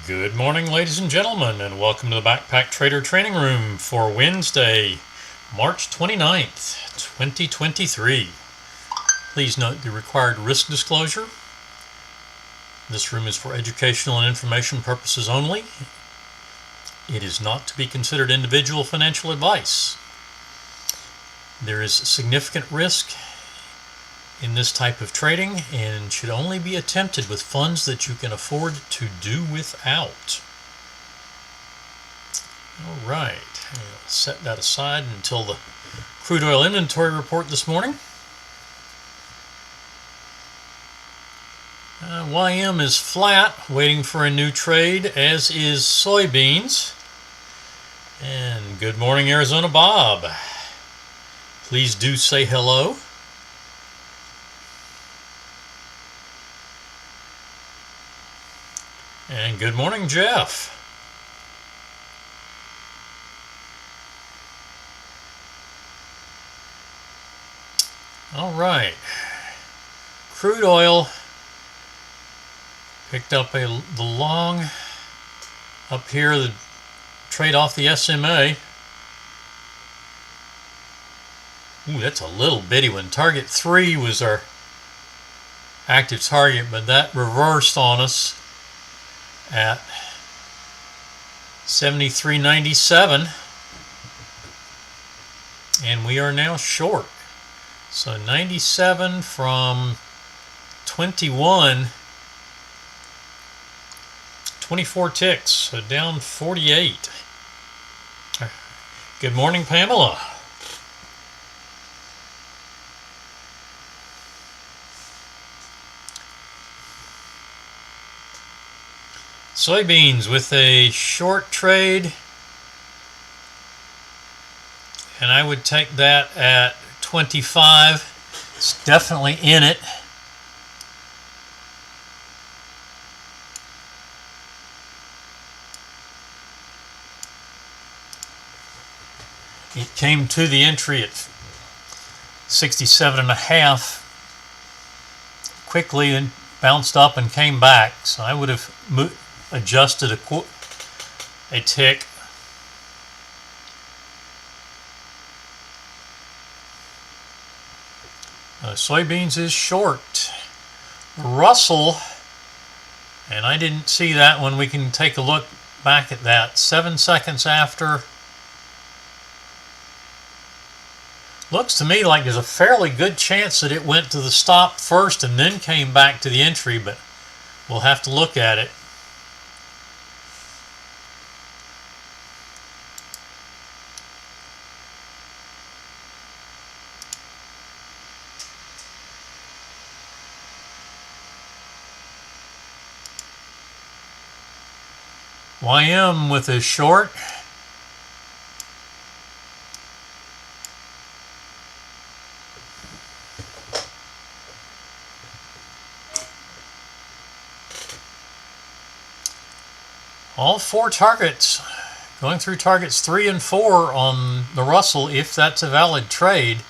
Good morning, ladies and gentlemen, and welcome to the Backpacktrader training room for Wednesday, March 29th, 2023. Please note the required risk disclosure. This room is for educational and information purposes only. It is not to be considered individual financial advice. There is significant risk in this type of trading and should only be attempted with funds that you can afford to do without. All right, I'll set that aside until the crude oil inventory report this morning. YM is flat, waiting for a new trade, as is soybeans. And good morning, Arizona Bob. Please do say hello. And good morning, Jeff. All right. Crude oil picked up the long up here, the trade off the SMA. Ooh, that's a little bitty one. Target 3 was our active target, but that reversed on us at 73.97, and we are now short. So 97 from 21, 24 ticks, so down 48. Good morning, Pamela. Soybeans with a short trade, and I would take that at 25. It's definitely in it. It came to the entry at 67.5 quickly and bounced up and came back, so I would have adjusted a tick. Soybeans is short. Russell, and I didn't see that one. We can take a look back at that. 7 seconds after. Looks to me like there's a fairly good chance that it went to the stop first and then came back to the entry, but we'll have to look at it. YM with a short. All 4 targets, going through targets 3 and 4 on the Russell, if that's a valid trade.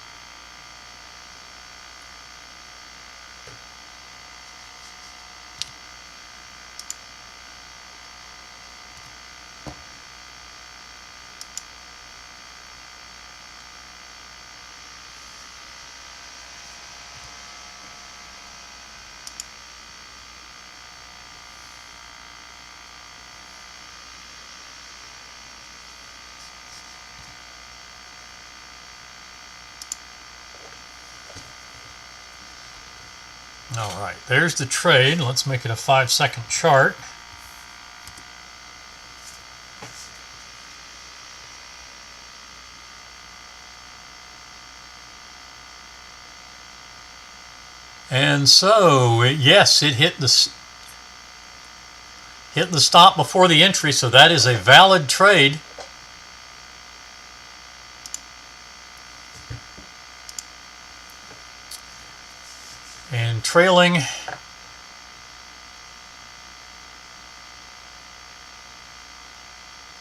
All right, there's the trade. Let's make it a 5-second chart. And so, yes, it hit the stop before the entry, so that is a valid trade. And trailing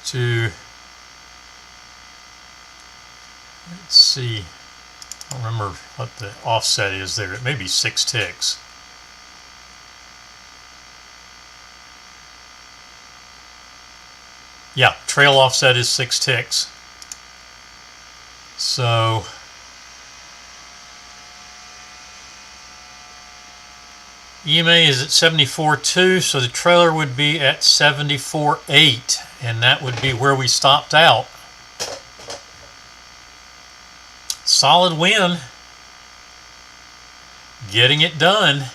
to, let's see, I don't remember what the offset is there. It may be 6 ticks. Yeah, trail offset is 6 ticks. So EMA is at 74.2, so the trailer would be at 74.8, and that would be where we stopped out. Solid win. Getting it done.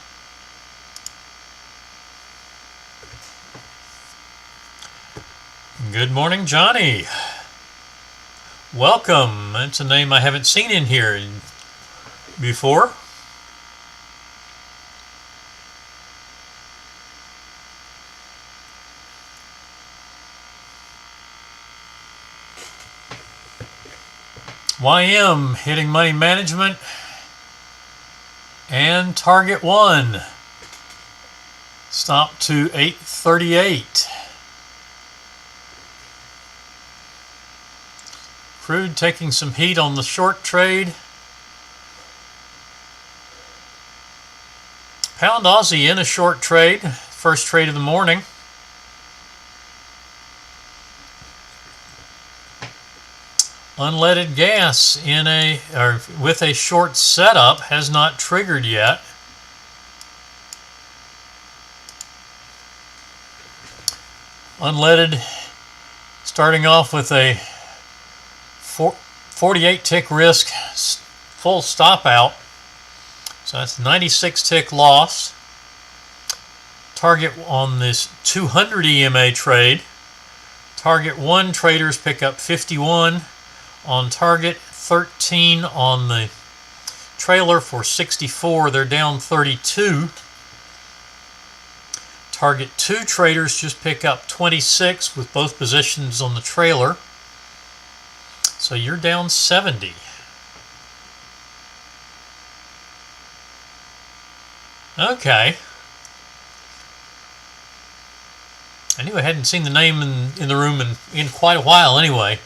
Good morning, Johnny. Welcome. That's a name I haven't seen in here before. YM hitting money management and target 1. Stop to 838. Crude taking some heat on the short trade. Pound Aussie in a short trade, first trade of the morning. Unleaded gas with a short setup has not triggered yet. Unleaded starting off with a 48 tick risk full stop out, so that's 96 tick loss. Target on this 200 EMA trade, target 1 traders pick up 51 on target, 13 on the trailer for 64. They're down 32. Target 2 traders just pick up 26 with both positions on the trailer. So you're down 70. Okay. I knew I hadn't seen the name in the room in quite a while anyway.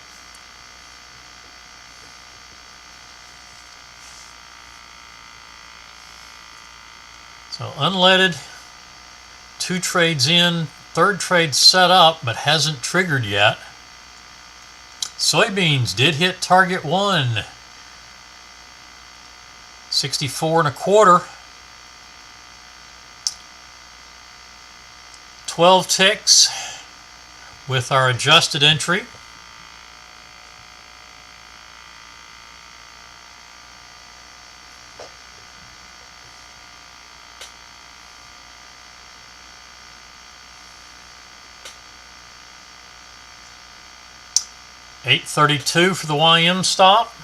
So unleaded, 2 trades in, 3rd trade set up but hasn't triggered yet. Soybeans did hit target 1, 64.25. 12 ticks with our adjusted entry. $8.32 for the YM stop.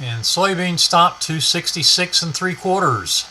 And soybean stop to 66 3/4.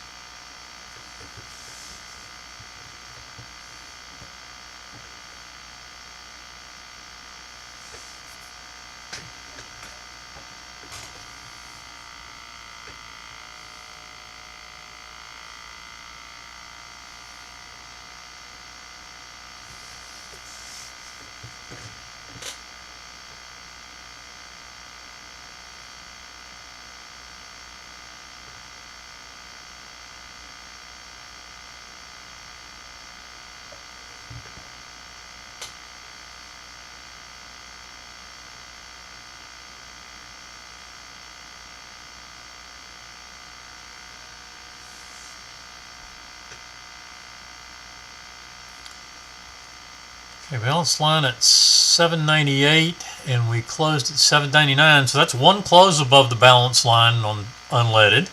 Okay, balance line at 798 and we closed at 799, so that's 1 close above the balance line on unleaded.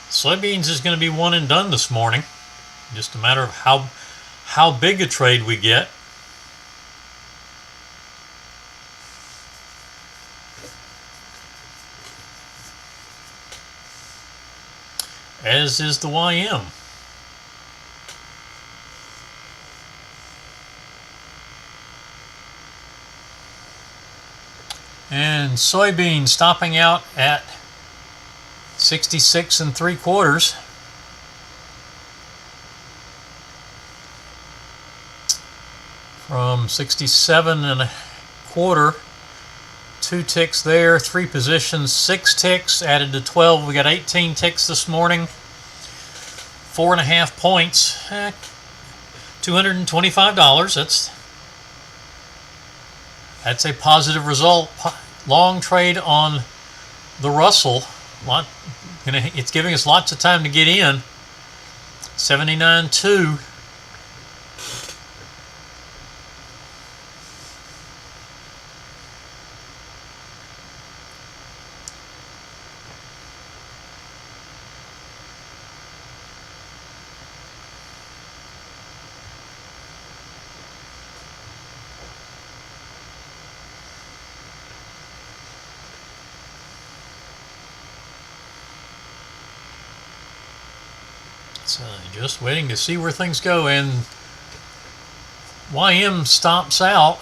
Soybeans is going to be one and done this morning. Just a matter of how big a trade we get. As is the YM. And soybean stopping out at 66 3/4. From 67 and a quarter. 2 ticks there, 3 positions, 6 ticks added to 12. We got 18 ticks this morning. 4.5 points. $225. That's a positive result. Long trade on the Russell. It's giving us lots of time to get in. 79.2. So just waiting to see where things go, and YM stops out.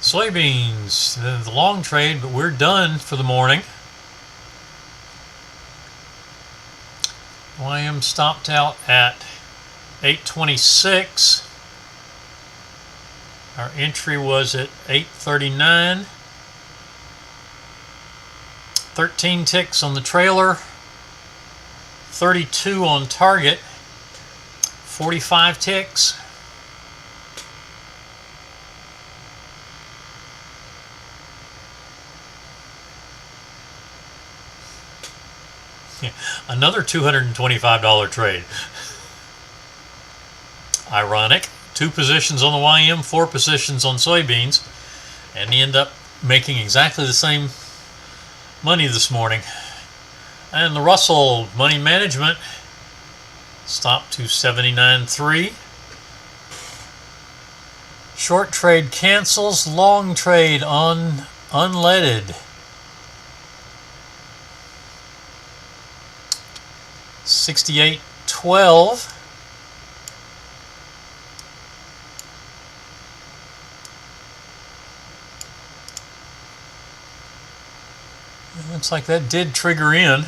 Soybeans, the long trade, but we're done for the morning. YM stopped out at 826. Our entry was at 839. 13 ticks on the trailer. 32 on target. 45 ticks. Another $225 trade. Ironic. 2 positions on the YM, 4 positions on soybeans, and you end up making exactly the same money this morning. And the Russell money management stopped to 79.3. Short trade cancels, long trade on unleaded. 68.12. Looks like that did trigger in.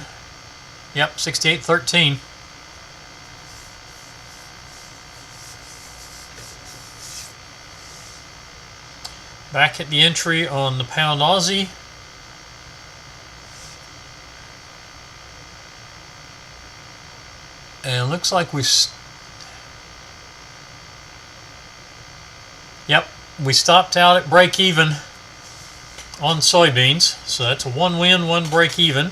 Yep, 68.13. Back at the entry on the pound Aussie. And it looks like we stopped out at break even on soybeans, so that's a 1 win, 1 break even.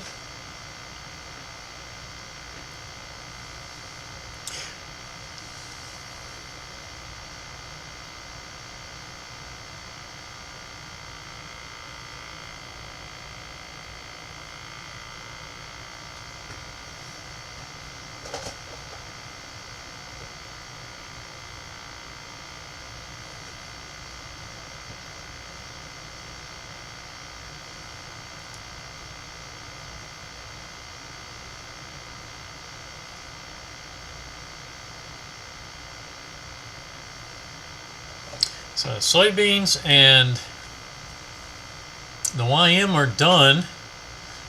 So soybeans and the YM are done.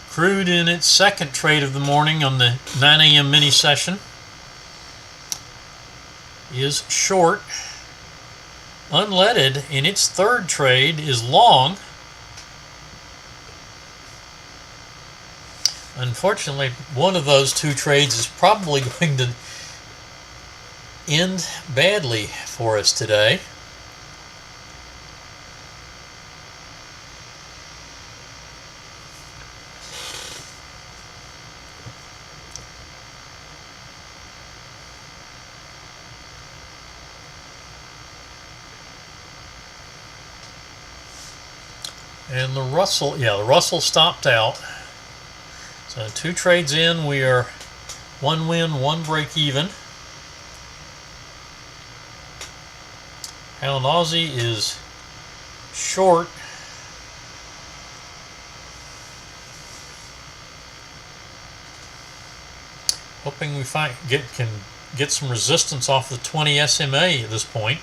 Crude in its second trade of the morning on the 9 a.m. mini session is short. Unleaded in its third trade is long. Unfortunately, one of those 2 trades is probably going to end badly for us today. And the Russell stopped out. So 2 trades in, we are 1 win, 1 break even. Pound Aussie is short. Hoping we can get some resistance off the 20 SMA at this point.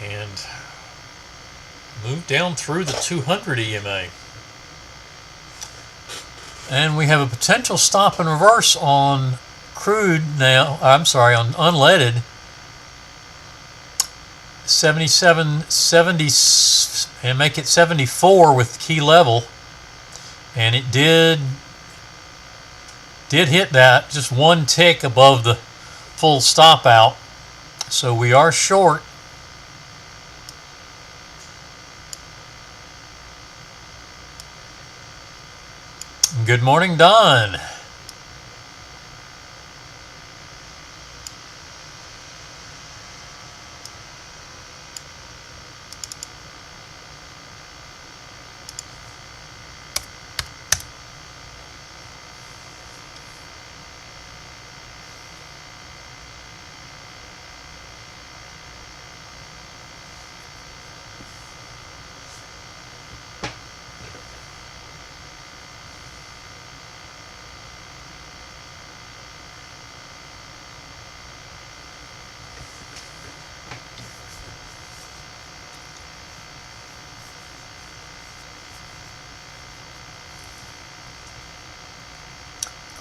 And Move down through the 200 EMA. And we have a potential stop and reverse on crude now. I'm sorry, on unleaded. 77, 70, and make it 74 with key level. And it did hit that just one tick above the full stop out. So we are short. Good morning, Don.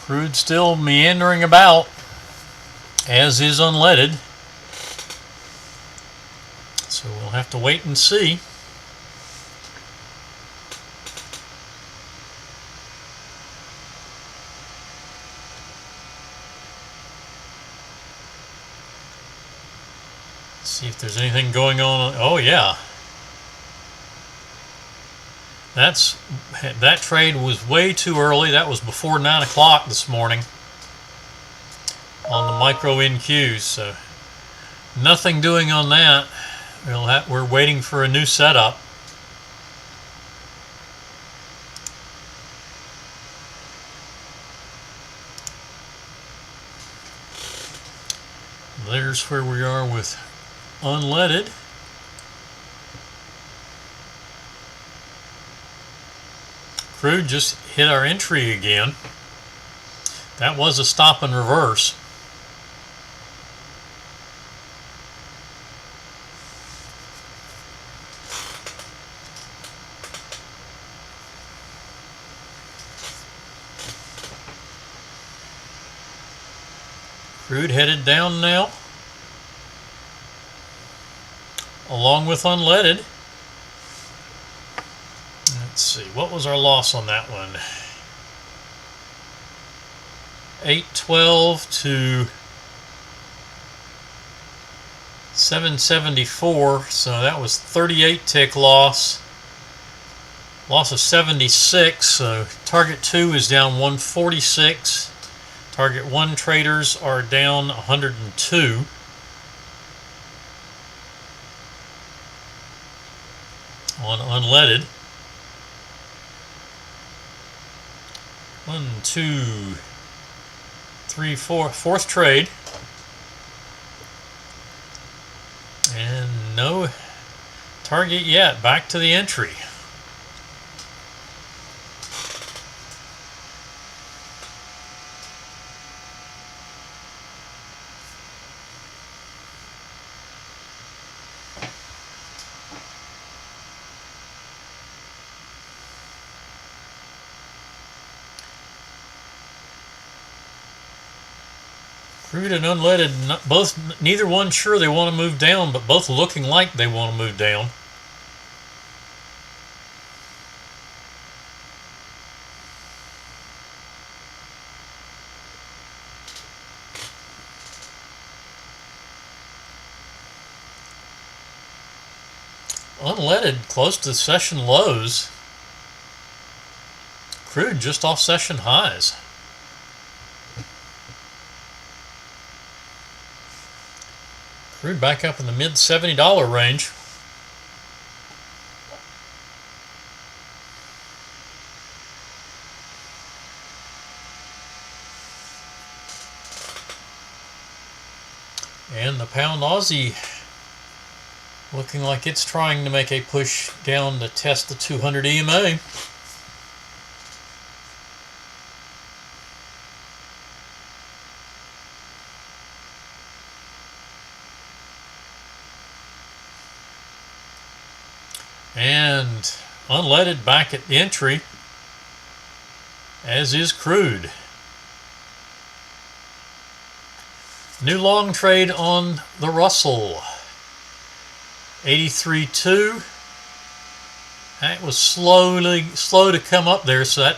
Crude still meandering about, as is unleaded. So we'll have to wait and see. See if there's anything going on. Oh yeah. That trade was way too early. That was before 9 o'clock this morning on the micro NQs. So nothing doing on that. We're waiting for a new setup. There's where we are with unleaded. Crude just hit our entry again. That was a stop and reverse. Crude headed down now, along with unleaded. Let's see, what was our loss on that one? 812 to 774, so that was 38 tick loss. Loss of 76, so target 2 is down 146. Target 1 traders are down 102. On unleaded. 1, 2, 3, 4, fourth trade. And no target yet. Back to the entry. Crude and unleaded, neither one sure they want to move down, but both looking like they want to move down. Unleaded close to session lows. Crude just off session highs. Crude back up in the mid $70 range. And the pound Aussie looking like it's trying to make a push down to test the 200 EMA. And unleaded back at the entry, as is crude. New long trade on the Russell, 83.2. That was slow to come up there, so that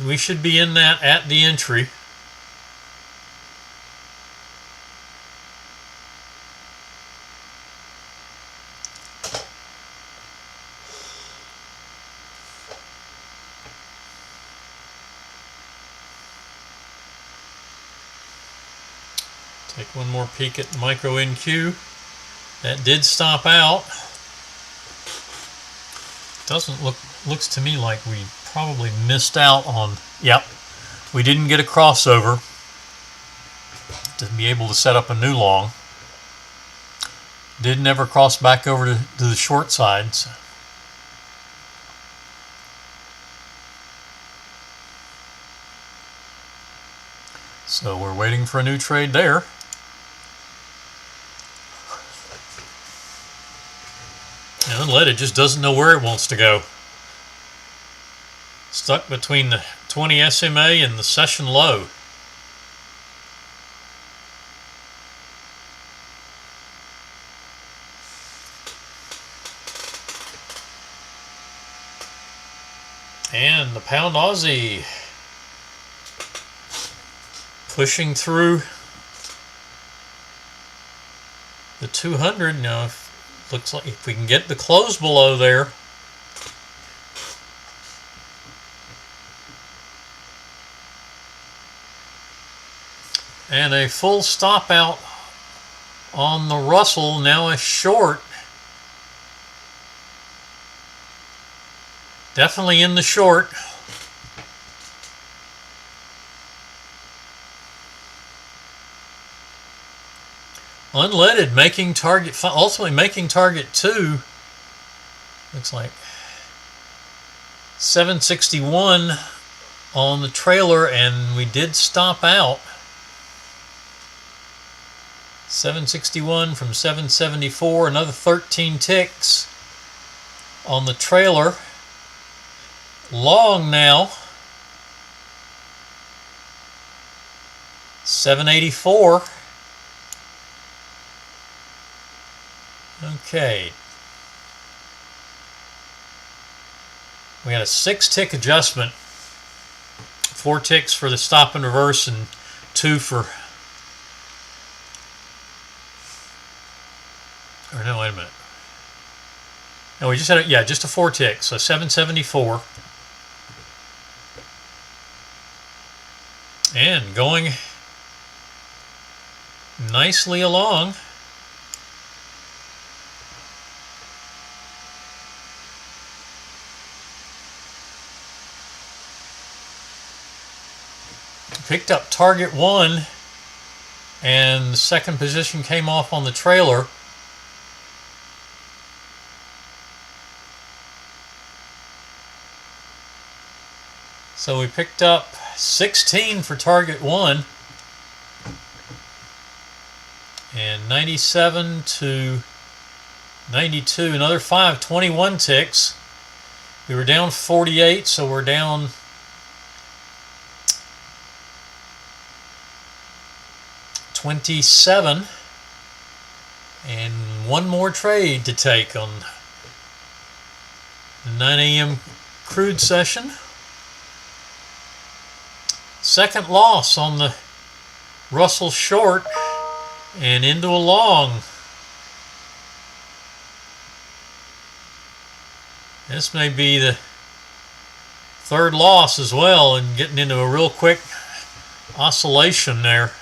we should be in that at the entry. Take one more peek at micro NQ. That did stop out. Looks to me like we probably missed out on, yep, we didn't get a crossover to be able to set up a new long. Did never cross back over to the short sides. So we're waiting for a new trade there. And unleaded just doesn't know where it wants to go. Stuck between the 20 SMA and the session low. And the pound Aussie pushing through the 200 now. Looks like if we can get the close below there, and a full stop out on the Russell, now a short, definitely in the short. Unleaded making target, ultimately making target 2. Looks like 761 on the trailer, and we did stop out. 761 from 774, another 13 ticks on the trailer. Long now, 784. Okay. We had a 6-tick adjustment. 4 ticks for the stop and reverse and 2 for... Or no, wait a minute. No, we just had just a 4 tick, so 774. And going nicely along. Picked up target 1, and the second position came off on the trailer. So we picked up 16 for target 1, and 97 to 92, another 5, 21 ticks. We were down 48, so we're down 27, and one more trade to take on the 9 a.m. crude session. Second loss on the Russell short and into a long. This may be the third loss as well, and getting into a real quick oscillation there.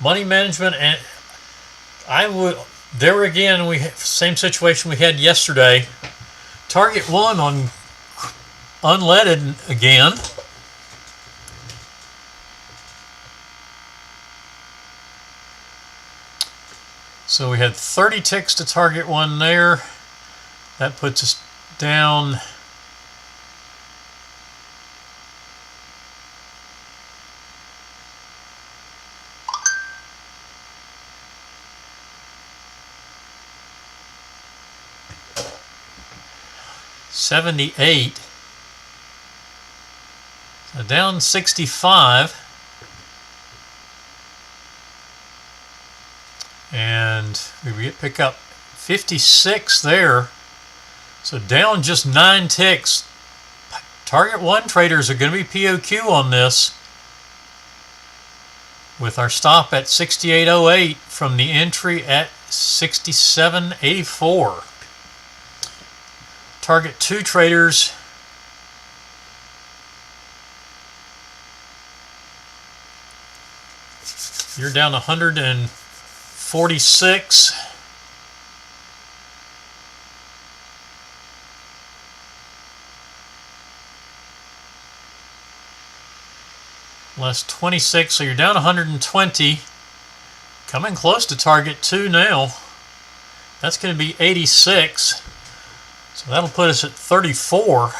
Money management, and there again, we have same situation we had yesterday. Target 1 on unleaded again. So we had 30 ticks to target 1 there. That puts us down 78. So down 65. And we pick up 56 there. So down just 9 ticks. Target 1 traders are going to be POQ on this, with our stop at 68.08 from the entry at 67.84. Target 2 traders you're down 146. Less 26, so you're down 120. Coming close to target 2 now. That's going to be 86. So that'll put us at 34.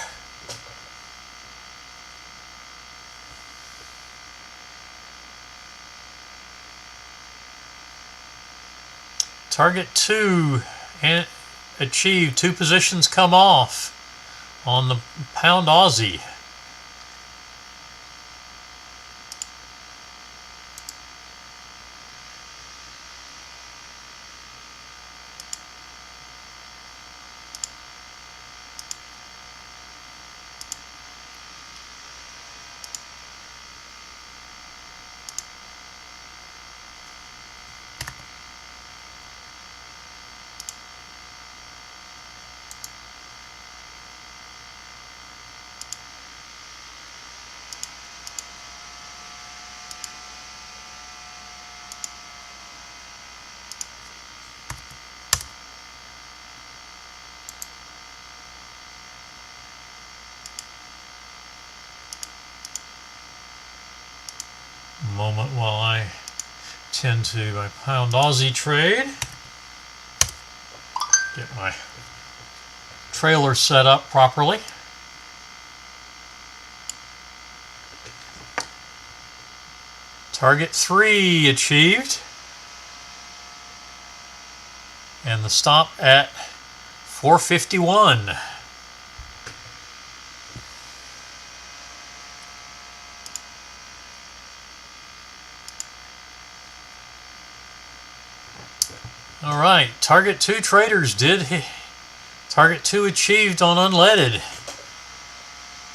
Target 2 and achieved. 2 positions come off on the pound Aussie. Moment while I tend to my pound Aussie trade. Get my trailer set up properly. Target 3 achieved. And the stop at 451. All right, target 2 traders did hit. Target 2 achieved on unleaded.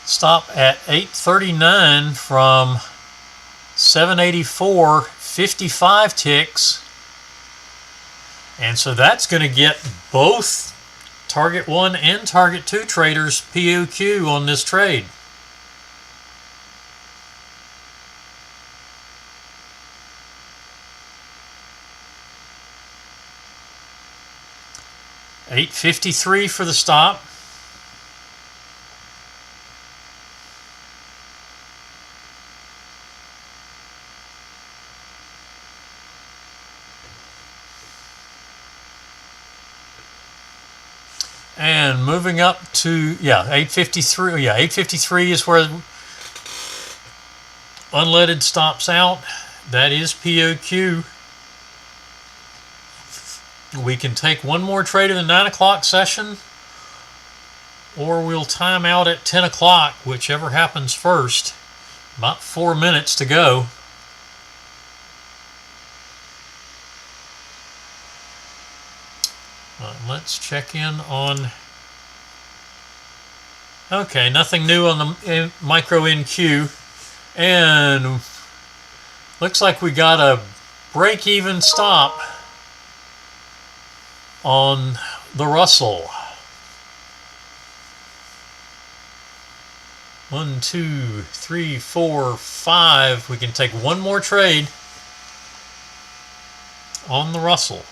Stop at 839 from 784, 55 ticks. And so that's going to get both target 1 and target 2 traders POQ on this trade. $8.53 for the stop. And moving up to, $8.53. Yeah, $8.53 is where unleaded stops out. That is POQ. We can take one more trade in the 9 o'clock session, or we'll time out at 10 o'clock, whichever happens first. About 4 minutes to go. Let's check in on... Okay, nothing new on the micro NQ. And looks like we got a break-even stop on the Russell. 1, 2, 3, 4, 5. We can take one more trade on the Russell.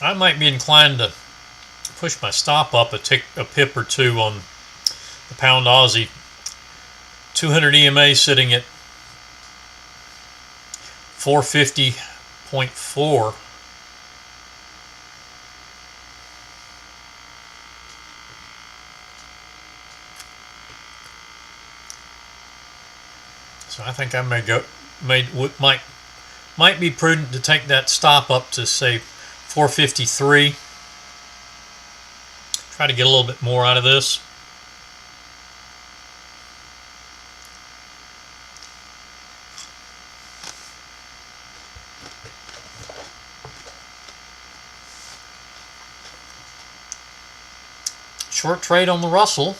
I might be inclined to push my stop up a pip or two on the pound Aussie. 200 EMA sitting at 450.4. So I think I might be prudent to take that stop up to say 453. Try to get a little bit more out of this. Short trade on the Russell.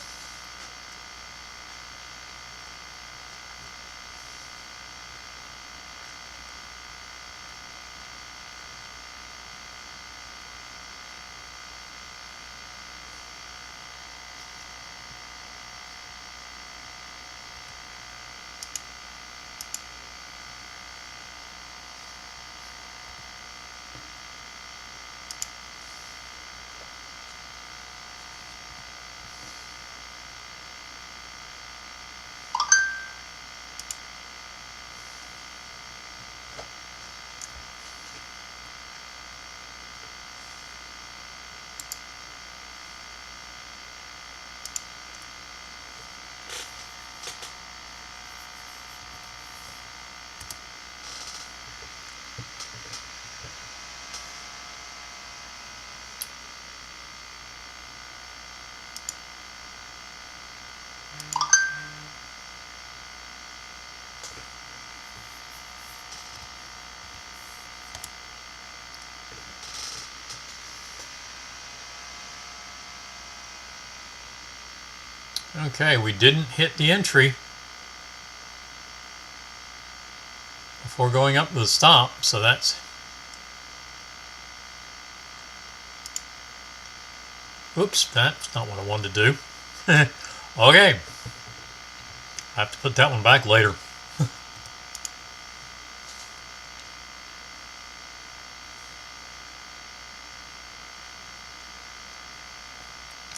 Okay, we didn't hit the entry before going up to the stop, so that's... Oops, that's not what I wanted to do. Okay, I have to put that one back later.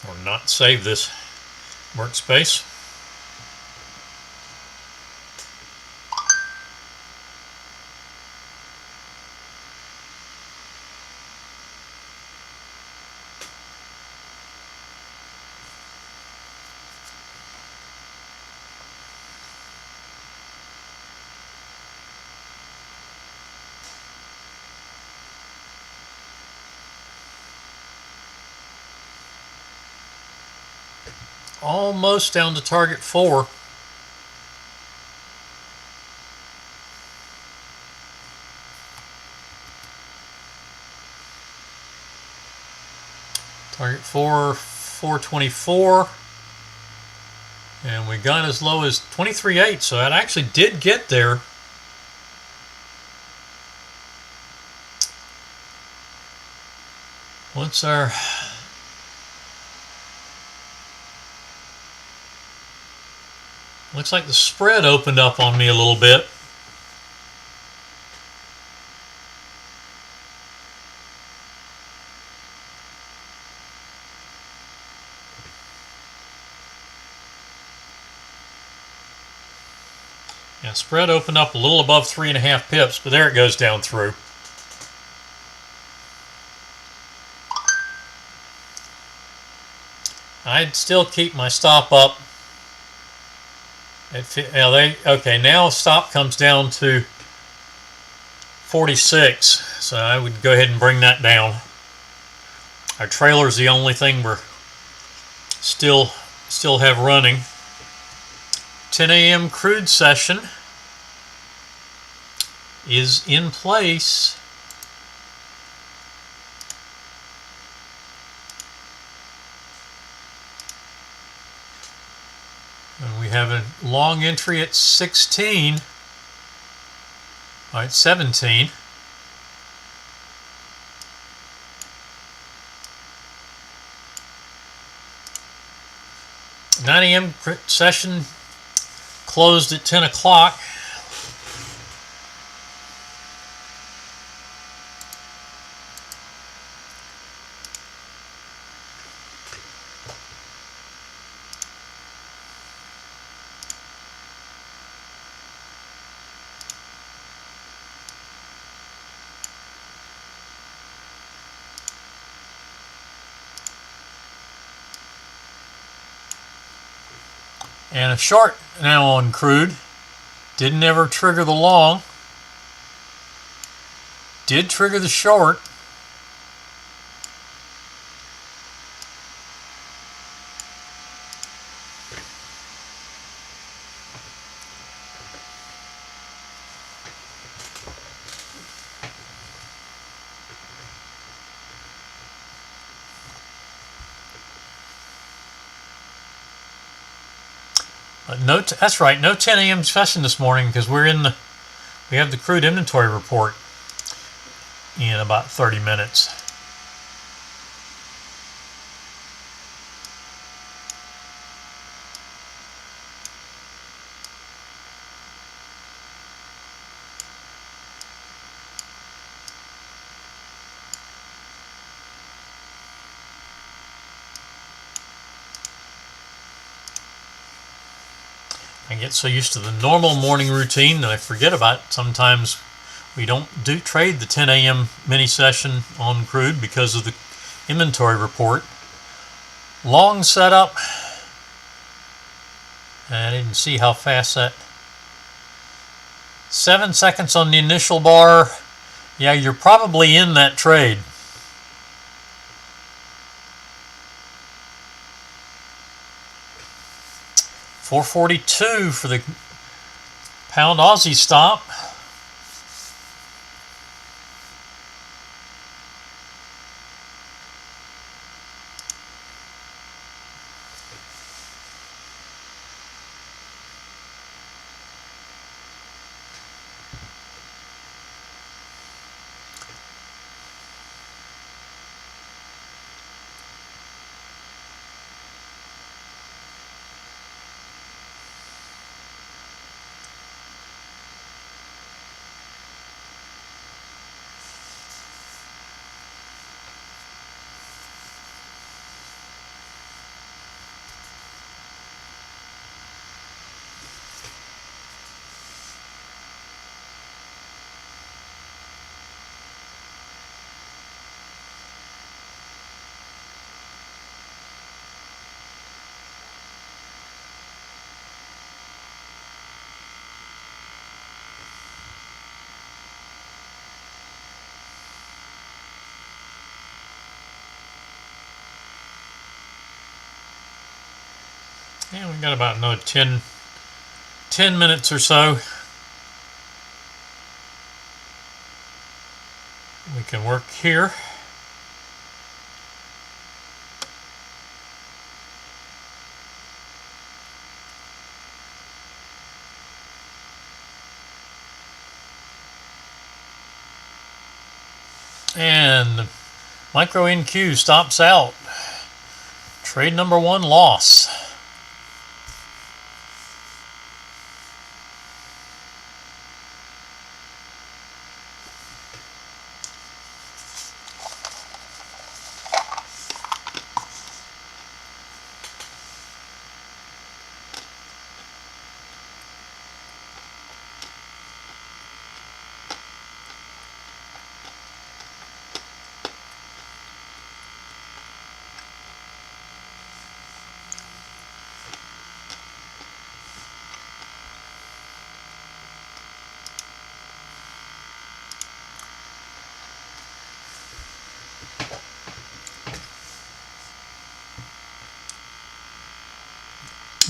Or not save this workspace. Almost down to target 4. Target 4, 424. And we got as low as 23.8, so that actually did get there. What's our... Looks like the spread opened up on me a little bit. Yeah, spread opened up a little above 3.5 pips, but there it goes down through. I'd still keep my stop up. Okay, now stop comes down to 46, so I would go ahead and bring that down. Our trailer is the only thing we're still have running. 10 a.m. crude session is in place. And we have a long entry at 16. All right, 17. Nine a.m. session closed at 10 o'clock. And a short now on crude. Didn't ever trigger the long. Did trigger the short. But no, that's right. No 10 a.m. session this morning because we have the crude inventory report in about 30 minutes. I get so used to the normal morning routine that I forget about sometimes we don't trade the 10 a.m. mini session on crude because of the inventory report. Long setup. I didn't see how fast that. 7 seconds on the initial bar. Yeah, you're probably in that trade. $4.42 for the pound Aussie stop. Yeah, we got about another 10 minutes or so. We can work here. And the micro NQ stops out. Trade number 1 loss.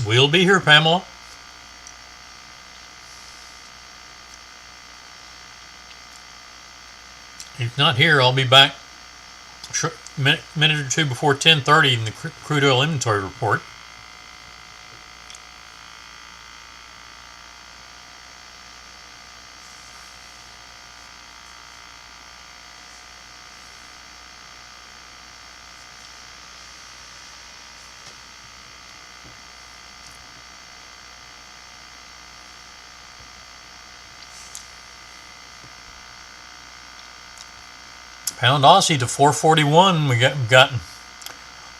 We'll be here, Pamela. If not here, I'll be back a minute or two before 10:30 in the crude oil inventory report. Pound Aussie to 441. We've gotten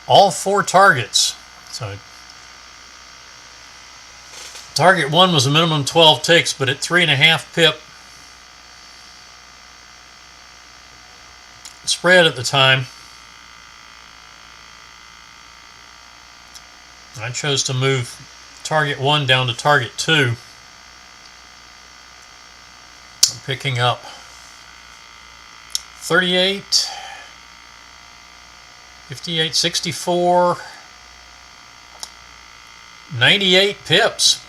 all 4 targets. So target 1 was a minimum 12 ticks, but at 3.5 pip spread at the time, I chose to move target 1 down to target 2. I'm picking up 38, 58, 64, 98 pips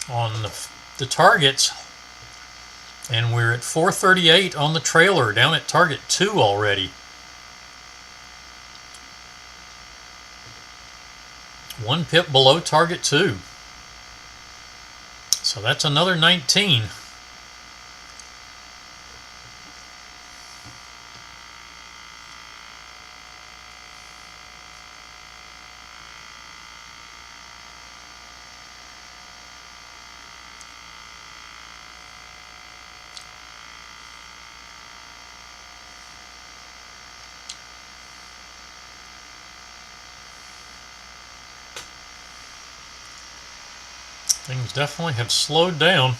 on the targets, and we're at 438 on the trailer, down at target 2 already. 1 pip below target 2. So that's another 19. Things definitely have slowed down.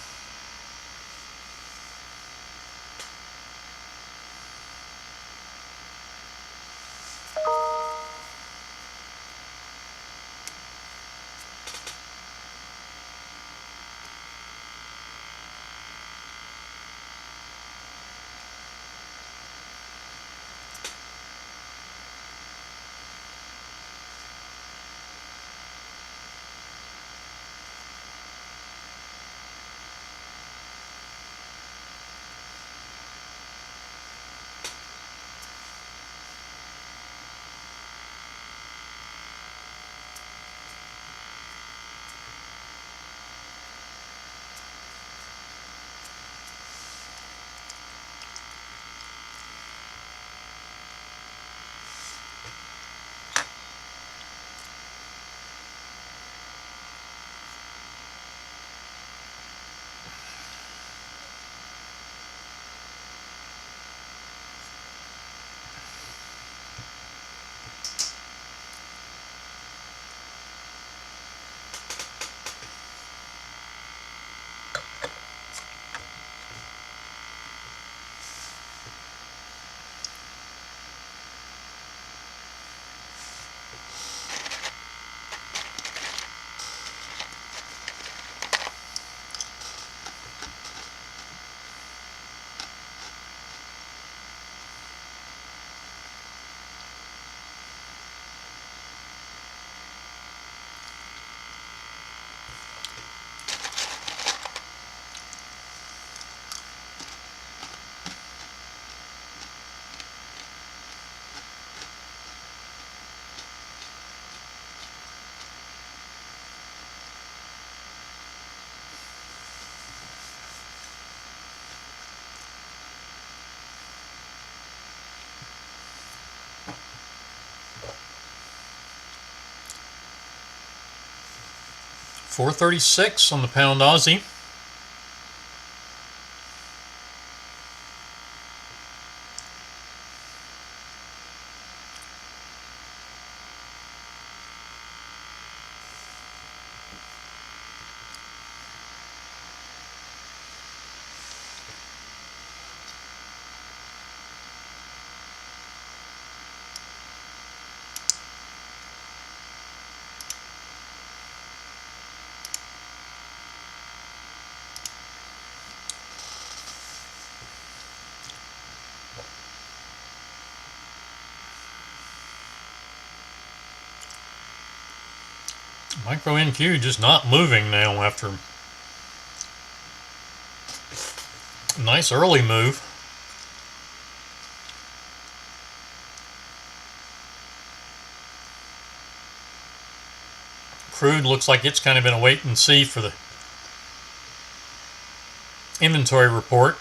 $4.36 on the pound Aussie. Micro NQ just not moving now after a nice early move. Crude looks like it's kind of in a wait and see for the inventory report.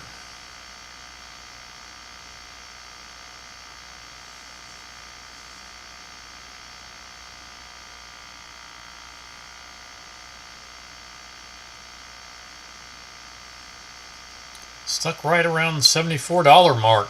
Stuck right around the $74 mark.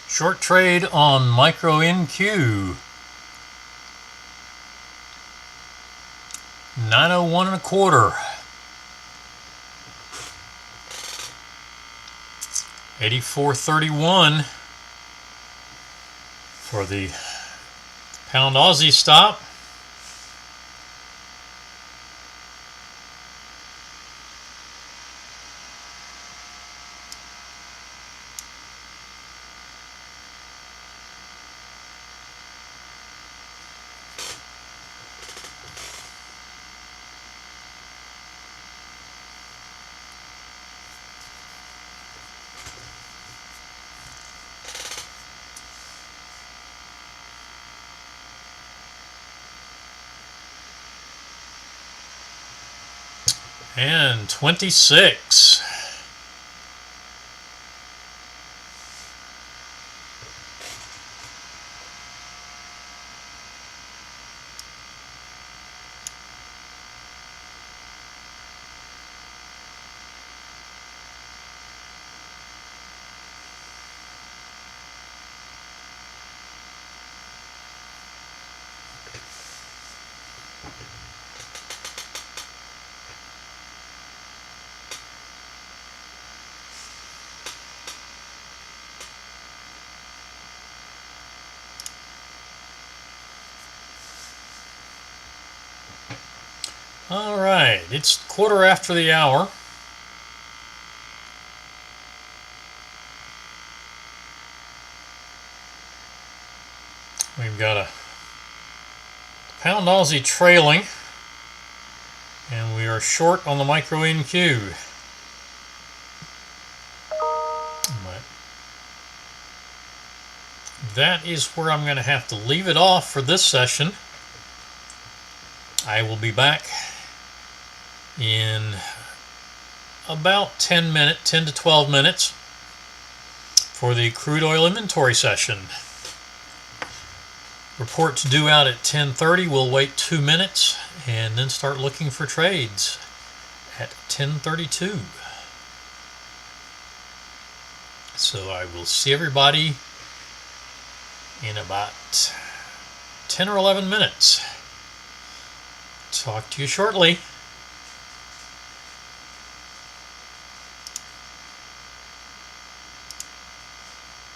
Short trade on micro NQ. 901 1/4. 84.31 for the pound Aussie stop. And 26. All right, it's 1/4 after the hour. We've got a pound Aussie trailing, and we are short on the micro NQ. But that is where I'm going to have to leave it off for this session. I will be back in about 10 to 12 minutes for the crude oil inventory session. Reports due out at 10:30. We'll wait 2 minutes and then start looking for trades at 10:32. So I will see everybody in about 10 or 11 minutes. Talk to you shortly.